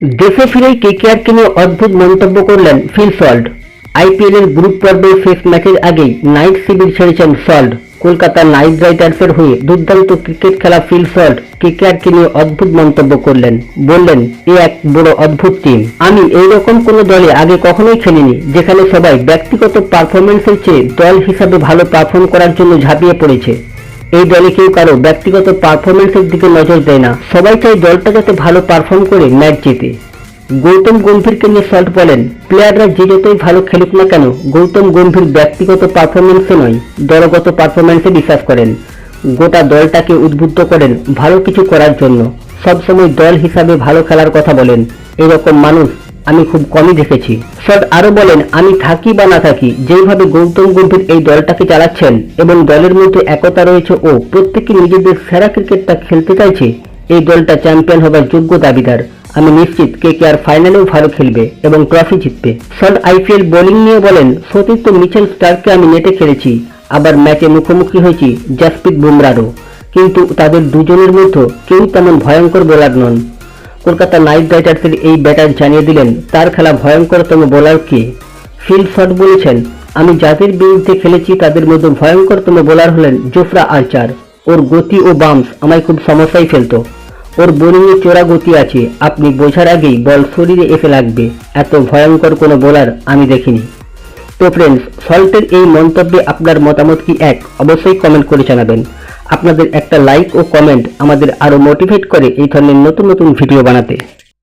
দেশে ফিরেই কেকেআরকে নিয়ে অদ্ভুত মন্তব্য করলেন ফিল সল্ট। আইপিএলের গ্রুপ পর্বের শেষ ম্যাচের আগেই নাইট শিবির ছেড়েছেন সল্ট। কলকাতা নাইট রাইডার্সের হয়ে দুর্দান্ত ক্রিকেট খেলা ফিল সল্ট কেকেআরকে নিয়ে অদ্ভুত মন্তব্য করলেন। বললেন, এ এক বড় অদ্ভুত টিম। আমি এইরকম কোনো দলে আগে কখনোই খেলিনি যেখানে সবাই ব্যক্তিগত পারফরমেন্সের চেয়ে দল হিসাবে ভালো পারফর্ম করার জন্য ঝাঁপিয়ে পড়েছে। এই দলে কেউ কারো ব্যক্তিগত পারফরমেন্সের দিকে নজর দেয় না, সবাই চায় দলটা যাতে ভালো পারফর্ম করে ম্যাচ জেতে। গৌতম গম্ভীরকে নিয়ে সল্ট বলেন, প্লেয়াররা যে যতই ভালো খেলুক না কেন গৌতম গম্ভীর ব্যক্তিগত পারফরমেন্সে নয় দলগত পারফরমেন্সে বিশ্বাস করেন। গোটা দলটাকে উদ্বুদ্ধ করেন ভালো কিছু করার জন্য, সবসময় দল হিসাবে ভালো খেলার কথা বলেন। এরকম মানুষ আমি খুব কমই দেখেছি। সল্ট আরো বলেন, আমি থাকি বা না থাকি, যেইভাবে গৌতম গম্ভীর এই দলটাকে চালাচ্ছেন এবং দলের মধ্যে একতা রয়েছে ও প্রত্যেকে নিজেদের সেরা ক্রিকেটটা খেলতে চাইছে, এই দলটা চ্যাম্পিয়ন হবার যোগ্য দাবিদার। আমি নিশ্চিত কেকেআর ফাইনালেও ভালো খেলবে এবং ট্রফি জিতবে। সল্ট আইপিএল বোলিং নিয়ে বলেন, সতীর্থ মিচেল স্টার্ককে আমি নেটে খেলেছি, আবার ম্যাচে মুখোমুখি হয়েছি জসপ্রীত বুমরারও, কিন্তু তাদের দুজনের মধ্যে কেউ তেমন ভয়ঙ্কর বোলার নন। কলকাতা নাইট রাইডার্সের এই ব্যাটার জানিয়ে দিলেন তার খেলা ভয়ঙ্করতম বোলার কে। ফিল সল্ট বলেছেন, আমি যাদের বিরুদ্ধে খেলেছি তাদের মধ্যে ভয়ঙ্করতম বোলার হলেন জোফরা আর্চার। ওর গতি ও বাম্পস আমায় খুব সমস্যায় ফেলতো। ওর বোলিংয়ে চোরা গতি আছে, আপনি বোঝার আগেই বল শরীরে এসে লাগবে। এত ভয়ঙ্কর কোনো বোলার আমি দেখিনি। তো ফ্রেন্ডস, সল্টের এই মন্তব্যে আপনার মতামত কি অবশ্যই কমেন্ট করে জানাবেন। আপনাদের একটা লাইক ও কমেন্ট আমাদের আরো মোটিভেট করে এই ধরনের নতুন নতুন ভিডিও বানাতে।